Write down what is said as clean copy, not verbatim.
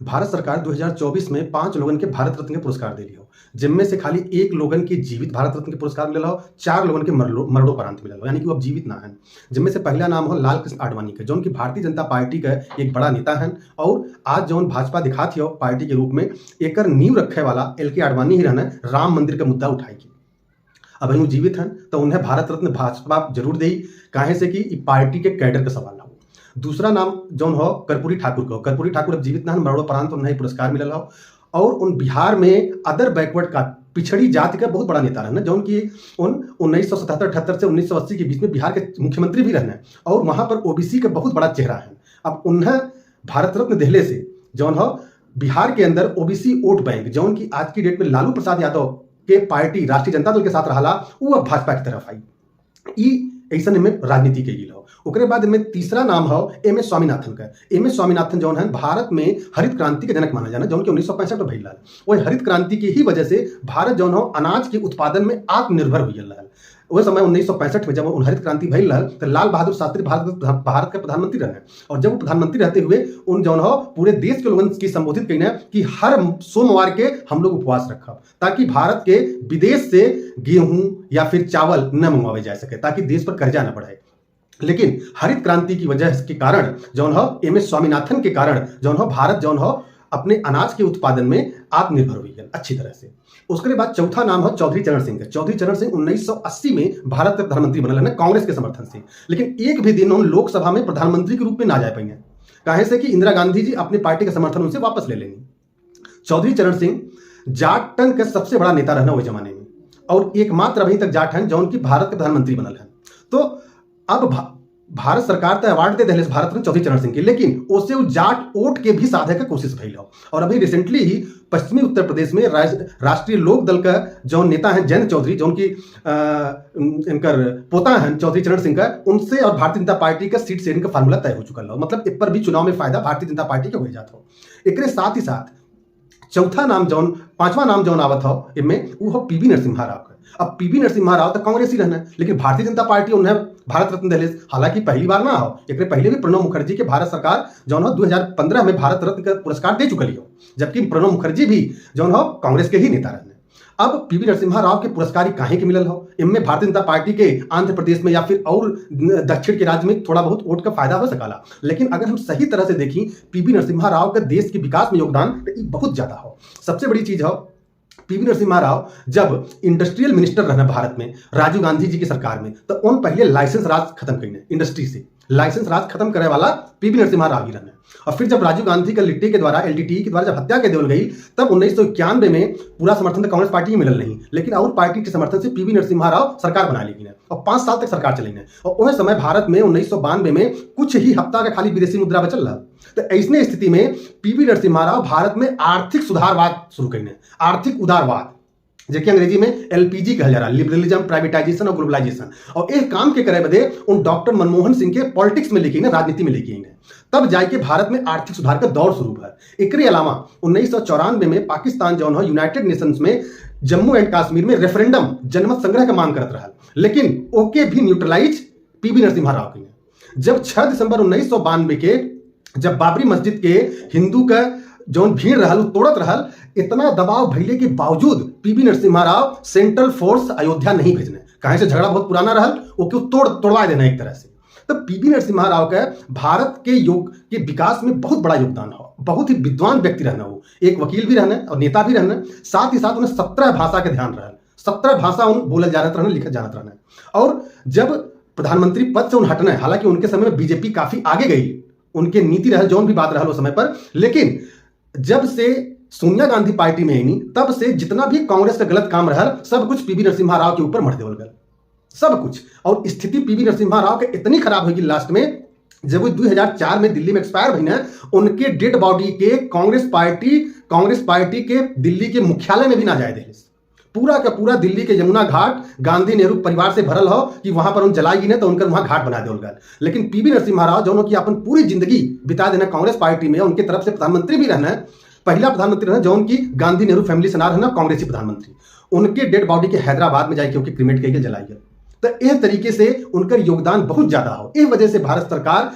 भारत सरकार 2024 में 5 लोगन के भारत रत्न के पुरस्कार देली हो, जिनमें से खाली 1 लोगन के जीवित भारत रत्न के पुरस्कार मिलल हो, 4 लोगन के मरणोपरांत मिलल हो, यानी कि वो अब जीवित ना हैं। जिनमें से पहला नाम हो लाल कृष्ण आडवाणी के, जौन की भारतीय जनता पार्टी का एक बड़ा नेता हैं और आज जौन भाजपा दिखाती हो पार्टी के रूप में एकर नींव रखे वाला LK आडवाणी ही रहना राम मंदिर का मुद्दा उठाएगी। अब हम जीवित हैं तो उन्हें भारत रत्न भाजपा जरूर दी, काहे से कि पार्टी के कैडर का सवाल हो। दूसरा नाम जौन हो कर्पूरी ठाकुर को, कर्पूरी ठाकुर अब जीवित ना हैं, मरणोपरांत उन्हें पुरस्कार मिलल हो और उन बिहार में अदर बैकवर्ड का पिछड़ी जाति का बहुत बड़ा नेता रहना, जौन की उन 1977-78 से 1980 के बीच में बिहार के मुख्यमंत्री भी रहना और वहां पर OBC का बहुत बड़ा चेहरा है। अब उन्हें भारत रत्न देहले से जौन हो बिहार के अंदर OBC वोट बैंक जौन की आज की डेट में लालू प्रसाद यादव के पार्टी राष्ट्रीय जनता दल के साथ रहा, वो अब भाजपा की तरफ आई। ऐसा में राजनीति के गिल हो। उसके बाद में तीसरा नाम हो MS स्वामीनाथन का। MS स्वामीनाथन जौन है भारत में हरित क्रांति के जनक माना जाना, जौन की 1965 में भइल रहा। वही हरित क्रांति की ही वजह से भारत जौन हो अनाज के उत्पादन में आत्मनिर्भर हुई रहा। वह समय 1965 में जब उन हरित क्रांति भइल रहा तो लाल बहादुर शास्त्री भारत के प्रधानमंत्री रहे और जब वो प्रधानमंत्री रहते हुए उन जौन हो पूरे देश के लोगों की संबोधित कहना कि हर सोमवार के हम लोग उपवास रखब ताकि भारत के विदेश से गेहूं या फिर चावल न मंगवाए जा सके, ताकि देश पर कर्जा न बढ़े। लेकिन हरित क्रांति की वजह के कारण जौन हो MS स्वामीनाथन के कारण जौन हो भारत जौन हो अपने अनाज के उत्पादन में आत्मनिर्भर हुई है अच्छी तरह से। उसके बाद चौथा नाम है चौधरी चरण सिंह का। चौधरी चरण सिंह 1980 में भारत के प्रधानमंत्री बनल है कांग्रेस के समर्थन से, लेकिन एक भी दिन उन लोकसभा में प्रधानमंत्री के रूप में ना जा पाएंगे, काहे से कि इंदिरा गांधी जी अपनी पार्टी का समर्थन उनसे वापस ले लेंगे। चौधरी चरण सिंह जाटन का सबसे बड़ा नेता रहना उस जमाने में और एकमात्र अभी तक जाट हैं जौन की भारत के प्रधानमंत्री बनल है। तो अब भारत सरकार तो अवार्ड दे दिले भारत रत्न चौधरी चरण सिंह के, लेकिन उससे वो जाट वोट के भी साधे का कोशिश भइल हो। और अभी रिसेंटली ही पश्चिमी उत्तर प्रदेश में राष्ट्रीय लोक दल का जो नेता है जयंत चौधरी, जो उनकी इनकर पोता है चौधरी चरण सिंह का, उनसे और भारतीय जनता पार्टी का सीट शेयरिंग का फार्मूला तय हो चुका है। मतलब इस पर भी चुनाव में फायदा भारतीय जनता पार्टी का हो जाता हो। एक साथ ही साथ पांचवा नाम जौन आवत हो इनमें वो हो PV नरसिम्हा राव का। अब PV नरसिम्हा राव तो कांग्रेस ही रहना, लेकिन भारतीय जनता पार्टी उन्हें भारत रत्न दिले। हालांकि पहली बार ना हो, एक पहले भी प्रणब मुखर्जी के भारत सरकार जौन हो 2015 में भारत रत्न का पुरस्कार दे चुकली हो, जबकि प्रणब मुखर्जी भी जौन हो कांग्रेस के ही नेता रहने। अब PV नरसिम्हा राव के पुरस्कार काहे के मिलल हो, इनमें भारतीय जनता पार्टी के आंध्र प्रदेश में या फिर और दक्षिण के राज्य में थोड़ा बहुत वोट का फायदा हो सकाला, लेकिन अगर हम सही तरह से देखें PV नरसिम्हा राव का देश के विकास में योगदान तो बहुत ज्यादा हो। सबसे बड़ी चीज हो PV नरसिम्हा राव जब इंडस्ट्रियल मिनिस्टर रहना भारत में राजीव गांधी जी की सरकार में, तो उन पहले लाइसेंस राज खत्म करने, इंडस्ट्री से लाइसेंस राज खत्म करने वाला PV नरसिम्हा राव ही रहना। और फिर जब राजीव गांधी का लिट्टी के द्वारा LTTE के द्वारा जब हत्या कर देवल गई, तब 1991 में पूरा समर्थन तो कांग्रेस पार्टी ही मिलल नहीं, लेकिन और पार्टी के समर्थन से PV नरसिम्हा राव सरकार बना ली और 5 साल तक सरकार चली। और उस समय भारत में 1992 में कुछ ही हफ्ता का खाली विदेशी मुद्रा बचल रहा। तो ऐसी स्थिति में PV नरसिम्हा राव भारत में आर्थिक सुधारवाद शुरू करने, आर्थिक उदारवाद जेके अंग्रेजी में LPG कहा जा रहा, लिबरलिज्म, प्राइवेटाइजेशन और ग्लोबलाइजेशन, और एक काम के करे बदे उन डॉक्टर मनमोहन सिंह के पॉलिटिक्स में लेके राजनीति में लेके तब जाके भारत में आर्थिक सुधार का दौर शुरू हुआ। एक अलावा 1994 में पाकिस्तान जौन हो यूनाइटेड नेशंस में जम्मू एंड कश्मीर में रेफरेंडम जनमत संग्रह का मांग करत रहा, लेकिन ओके भी न्यूट्रलाइज PV नरसिम्हा राव की। जब 6 दिसंबर 1992 के जब बाबरी मस्जिद के हिंदू का जौन भीड़ रहल तोड़त रहल, इतना दबाव भइले के बावजूद PV Narasimha Rao central force Ayodhya नहीं भेजने, कहीं से झगड़ा बहुत पुराना रहल, ओके तोड़वा देना एक तरह से। तो PV नरसिम्हा राव का भारत के योग के विकास में बहुत बड़ा योगदान हो। बहुत ही विद्वान व्यक्ति रहना, वो एक वकील भी रहना और नेता भी रहना, साथ ही साथ उन्हें 17 भाषा के ध्यान रहल, 17 भाषा उन बोलल जानत रहना, लिखत जानत रहना। और जब प्रधानमंत्री पद से उन हटना, हालांकि उनके समय में BJP काफी आगे गई, उनके नीति रहल जौन भी बात रहल उस समय पर, लेकिन जब से सोनिया गांधी पार्टी में आई तब से जितना भी कांग्रेस का गलत काम रहल सब कुछ PV नरसिम्हा राव के ऊपर मढ़ देवल गल, सब कुछ। और स्थिति PV नरसिम्हा राव के इतनी खराब होगी लास्ट में, जब वो 2004 में दिल्ली में एक्सपायर हुई ना, उनके डेड बॉडी के कांग्रेस पार्टी के दिल्ली के मुख्यालय में भी ना जाए दे। पूरा का पूरा दिल्ली के यमुना घाट गांधी नेहरू परिवार से भरल हो कि वहां पर उन जलाएगी ना तो उनका वहां घाट बना देवल गल। लेकिन PV नरसिम्हा राव जो कि अपन पूरी जिंदगी बिता देना कांग्रेस पार्टी में, उनके तरफ से प्रधानमंत्री भी रहना, पहला प्रधानमंत्री रहना जो कि गांधी नेहरू फैमिली से ना रहना, कांग्रेसी प्रधानमंत्री, उनके डेड बॉडी के हैदराबाद में जाके उनकी क्रिमेट करके जलाई गई। तो इस तरीके से उनका योगदान बहुत ज्यादा हो, इस वजह से भारत सरकार